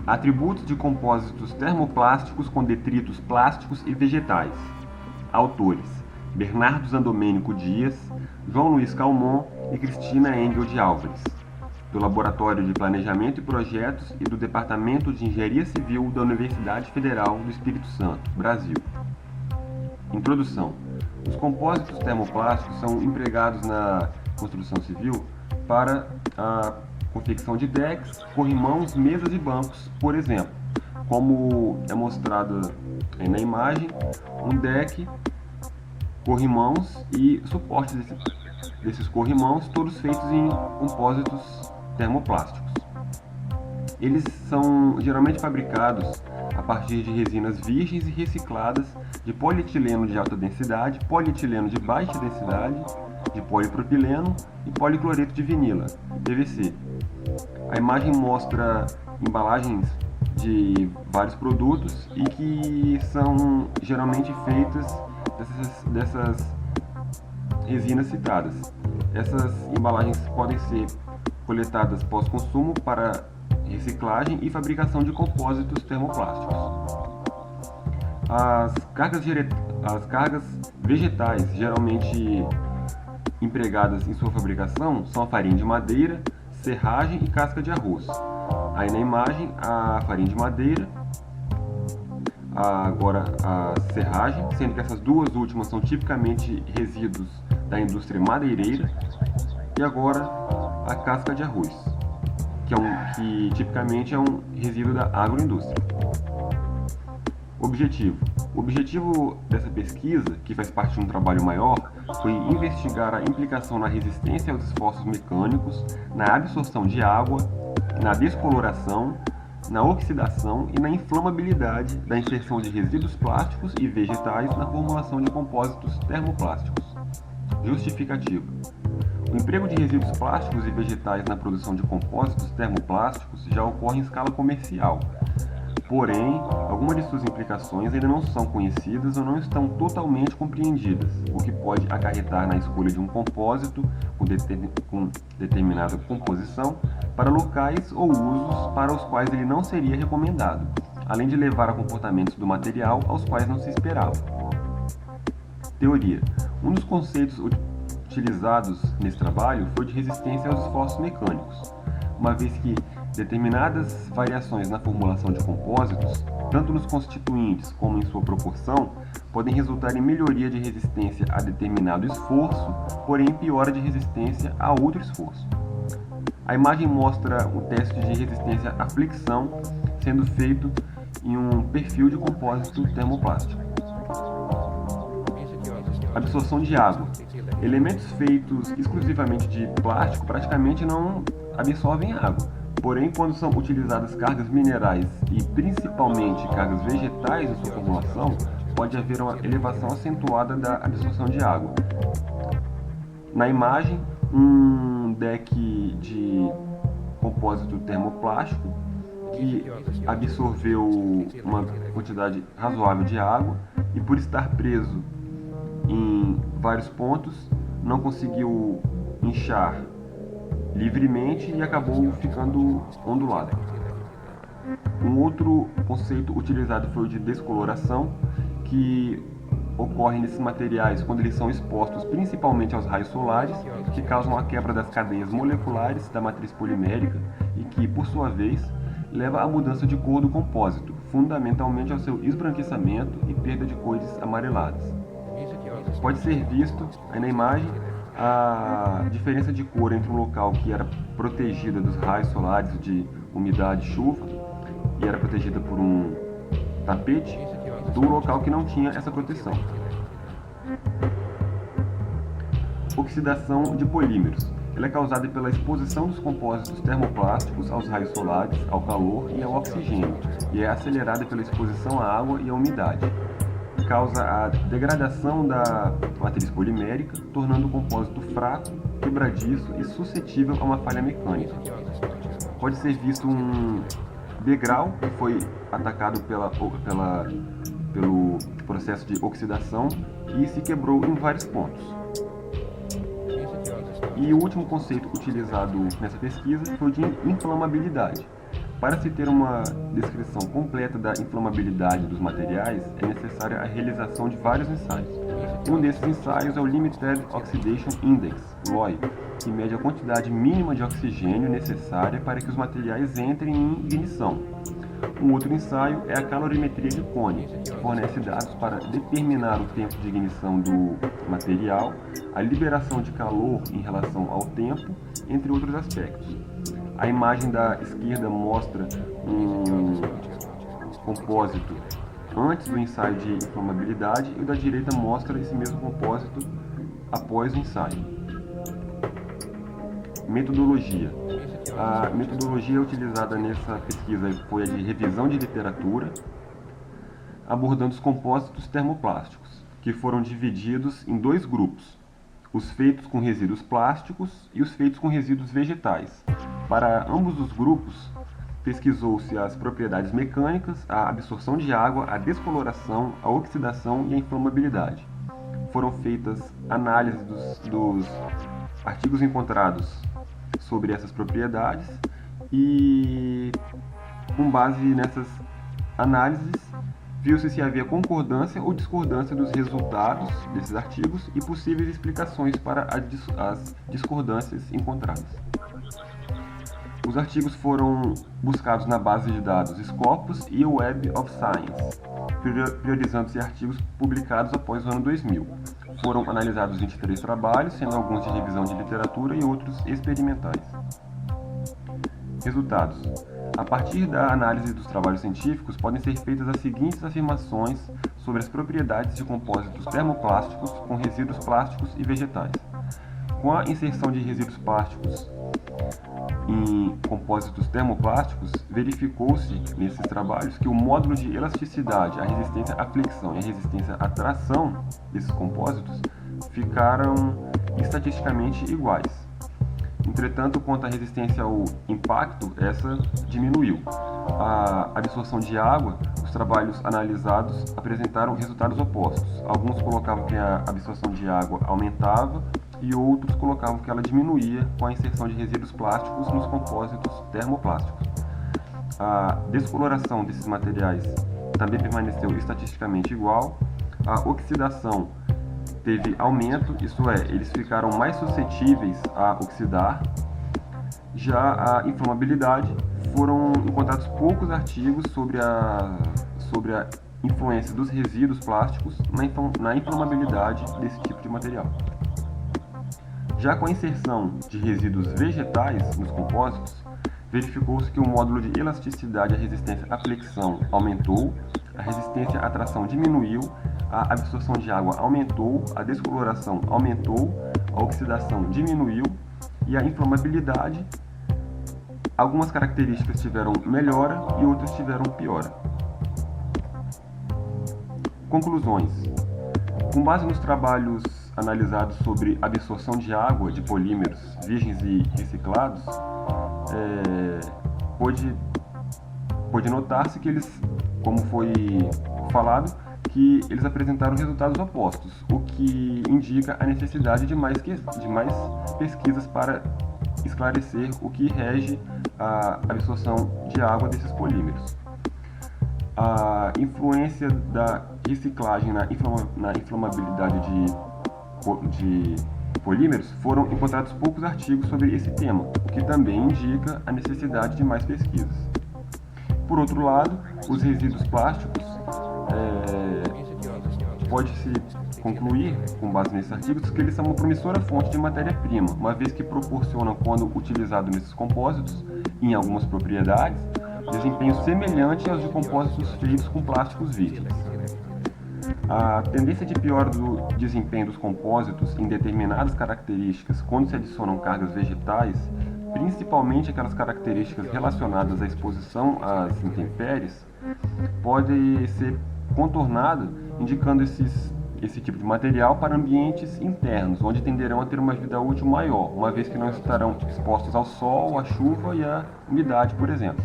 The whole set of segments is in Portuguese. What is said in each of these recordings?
Atributos de compósitos termoplásticos com detritos plásticos e vegetais. Autores: Bernardo Zandomênico Dias, João Luiz Calmon e Cristina Engel de Álvares, do Laboratório de Planejamento e Projetos e do Departamento de Engenharia Civil da Universidade Federal do Espírito Santo, Brasil. Introdução. Os compósitos termoplásticos são empregados na construção civil para a confecção de decks, corrimãos, mesas e bancos, por exemplo, como é mostrado na imagem, um deck, corrimãos e suportes desses corrimãos, todos feitos em compósitos termoplásticos. Eles são geralmente fabricados a partir de resinas virgens e recicladas de polietileno de alta densidade, polietileno de baixa densidade, de polipropileno e policloreto de vinila, PVC. A imagem mostra embalagens de vários produtos e que são geralmente feitas dessas resinas citadas. Essas embalagens podem ser coletadas pós-consumo para reciclagem e fabricação de compósitos termoplásticos. As cargas vegetais geralmente empregadas em sua fabricação são a farinha de madeira, serragem e casca de arroz. Aí na imagem a farinha de madeira, agora a serragem, sendo que essas duas últimas são tipicamente resíduos da indústria madeireira, e agora a casca de arroz, que tipicamente é um resíduo da agroindústria. Objetivo. O objetivo dessa pesquisa, que faz parte de um trabalho maior, foi investigar a implicação na resistência aos esforços mecânicos, na absorção de água, na descoloração, na oxidação e na inflamabilidade da inserção de resíduos plásticos e vegetais na formulação de compósitos termoplásticos. Justificativa. O emprego de resíduos plásticos e vegetais na produção de compósitos termoplásticos já ocorre em escala comercial. Porém, algumas de suas implicações ainda não são conhecidas ou não estão totalmente compreendidas, o que pode acarretar na escolha de um compósito com determinada composição para locais ou usos para os quais ele não seria recomendado, além de levar a comportamentos do material aos quais não se esperava. Teoria. Um dos conceitos utilizados nesse trabalho foi de resistência aos esforços mecânicos, uma vez que determinadas variações na formulação de compósitos, tanto nos constituintes como em sua proporção, podem resultar em melhoria de resistência a determinado esforço, porém piora de resistência a outro esforço. A imagem mostra o teste de resistência à fricção sendo feito em um perfil de compósito termoplástico. Absorção de água. Elementos feitos exclusivamente de plástico praticamente não absorvem água. Porém, quando são utilizadas cargas minerais e principalmente cargas vegetais em sua formulação, pode haver uma elevação acentuada da absorção de água. Na imagem, um deck de compósito termoplástico que absorveu uma quantidade razoável de água e, por estar preso em vários pontos, não conseguiu inchar livremente e acabou ficando ondulado. Um outro conceito utilizado foi o de descoloração, que ocorre nesses materiais quando eles são expostos principalmente aos raios solares, que causam a quebra das cadeias moleculares da matriz polimérica e que, por sua vez, leva à mudança de cor do compósito, fundamentalmente ao seu esbranquiçamento e perda de cores amareladas. Pode ser visto aí na imagem a diferença de cor entre um local que era protegida dos raios solares de umidade e chuva e era protegida por um tapete, do local que não tinha essa proteção. Oxidação de polímeros. Ela é causada pela exposição dos compósitos termoplásticos aos raios solares, ao calor e ao oxigênio, e é acelerada pela exposição à água e à umidade. Causa a degradação da matriz polimérica, tornando o compósito fraco, quebradiço e suscetível a uma falha mecânica. Pode ser visto um degrau que foi atacado pelo processo de oxidação e se quebrou em vários pontos. E o último conceito utilizado nessa pesquisa foi o de inflamabilidade. Para se ter uma descrição completa da inflamabilidade dos materiais, é necessária a realização de vários ensaios. Um desses ensaios é o Limited Oxidation Index, LOI, que mede a quantidade mínima de oxigênio necessária para que os materiais entrem em ignição. Um outro ensaio é a calorimetria de Cone, que fornece dados para determinar o tempo de ignição do material, a liberação de calor em relação ao tempo, entre outros aspectos. A imagem da esquerda mostra um compósito antes do ensaio de inflamabilidade e o da direita mostra esse mesmo compósito após o ensaio. Metodologia. A metodologia utilizada nessa pesquisa foi a de revisão de literatura, abordando os compósitos termoplásticos, que foram divididos em dois grupos: os feitos com resíduos plásticos e os feitos com resíduos vegetais. Para ambos os grupos, pesquisou-se as propriedades mecânicas, a absorção de água, a descoloração, a oxidação e a inflamabilidade. Foram feitas análises dos artigos encontrados sobre essas propriedades e, com base nessas análises, viu-se se havia concordância ou discordância dos resultados desses artigos e possíveis explicações para as discordâncias encontradas. Os artigos foram buscados na base de dados Scopus e Web of Science, priorizando-se artigos publicados após o ano 2000. Foram analisados 23 trabalhos, sendo alguns de revisão de literatura e outros experimentais. Resultados. A partir da análise dos trabalhos científicos, podem ser feitas as seguintes afirmações sobre as propriedades de compósitos termoplásticos com resíduos plásticos e vegetais. Com a inserção de resíduos plásticos em compósitos termoplásticos, verificou-se nesses trabalhos que o módulo de elasticidade, a resistência à flexão e a resistência à tração desses compósitos ficaram estatisticamente iguais. Entretanto, quanto à resistência ao impacto, essa diminuiu. A absorção de água, os trabalhos analisados apresentaram resultados opostos. Alguns colocavam que a absorção de água aumentava e outros colocavam que ela diminuía com a inserção de resíduos plásticos nos compósitos termoplásticos. A descoloração desses materiais também permaneceu estatisticamente igual. A oxidação teve aumento, isto é, eles ficaram mais suscetíveis a oxidar. Já a inflamabilidade, foram encontrados poucos artigos sobre a influência dos resíduos plásticos na inflamabilidade desse tipo de material. Já com a inserção de resíduos vegetais nos compósitos, verificou-se que o módulo de elasticidade e a resistência à flexão aumentou, a resistência à tração diminuiu, a absorção de água aumentou, a descoloração aumentou, a oxidação diminuiu e a inflamabilidade, algumas características tiveram melhora e outras tiveram piora. Conclusões. Com base nos trabalhos analisados sobre absorção de água de polímeros virgens e reciclados, pode notar-se que eles, como foi falado, que eles apresentaram resultados opostos, o que indica a necessidade de mais pesquisas para esclarecer o que rege a absorção de água desses polímeros. A influência da reciclagem na inflamabilidade de polímeros, foram encontrados poucos artigos sobre esse tema, o que também indica a necessidade de mais pesquisas. Por outro lado, os resíduos plásticos, pode-se concluir, com base nesses artigos, que eles são uma promissora fonte de matéria-prima, uma vez que proporcionam, quando utilizado nesses compósitos, em algumas propriedades, desempenho semelhante aos de compósitos feitos com plásticos virgens. A tendência de piora do desempenho dos compósitos em determinadas características quando se adicionam cargas vegetais, principalmente aquelas características relacionadas à exposição às intempéries, pode ser contornada indicando esse tipo de material para ambientes internos, onde tenderão a ter uma vida útil maior, uma vez que não estarão expostos ao sol, à chuva e à umidade, por exemplo.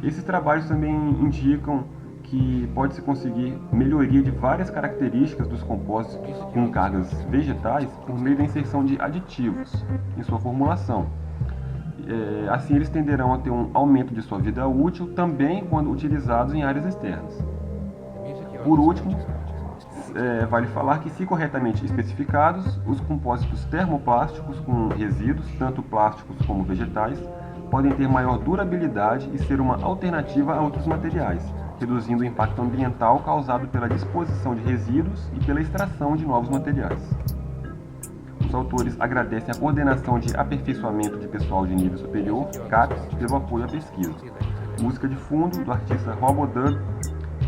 Esses trabalhos também indicam que pode-se conseguir melhoria de várias características dos compósitos com cargas vegetais por meio da inserção de aditivos em sua formulação. assim eles tenderão a ter um aumento de sua vida útil também quando utilizados em áreas externas. Por último, vale falar que, se corretamente especificados, os compósitos termoplásticos com resíduos, tanto plásticos como vegetais, podem ter maior durabilidade e ser uma alternativa a outros materiais, reduzindo o impacto ambiental causado pela disposição de resíduos e pela extração de novos materiais. Os autores agradecem a Coordenação de Aperfeiçoamento de Pessoal de Nível Superior, CAPES, pelo apoio à pesquisa. Música de fundo do artista Robodub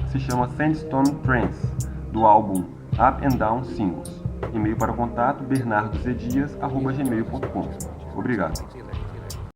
se chama Sandstone Trance, do álbum Up and Down Singles. E-mail para o contato bernardozedias@gmail.com. Obrigado.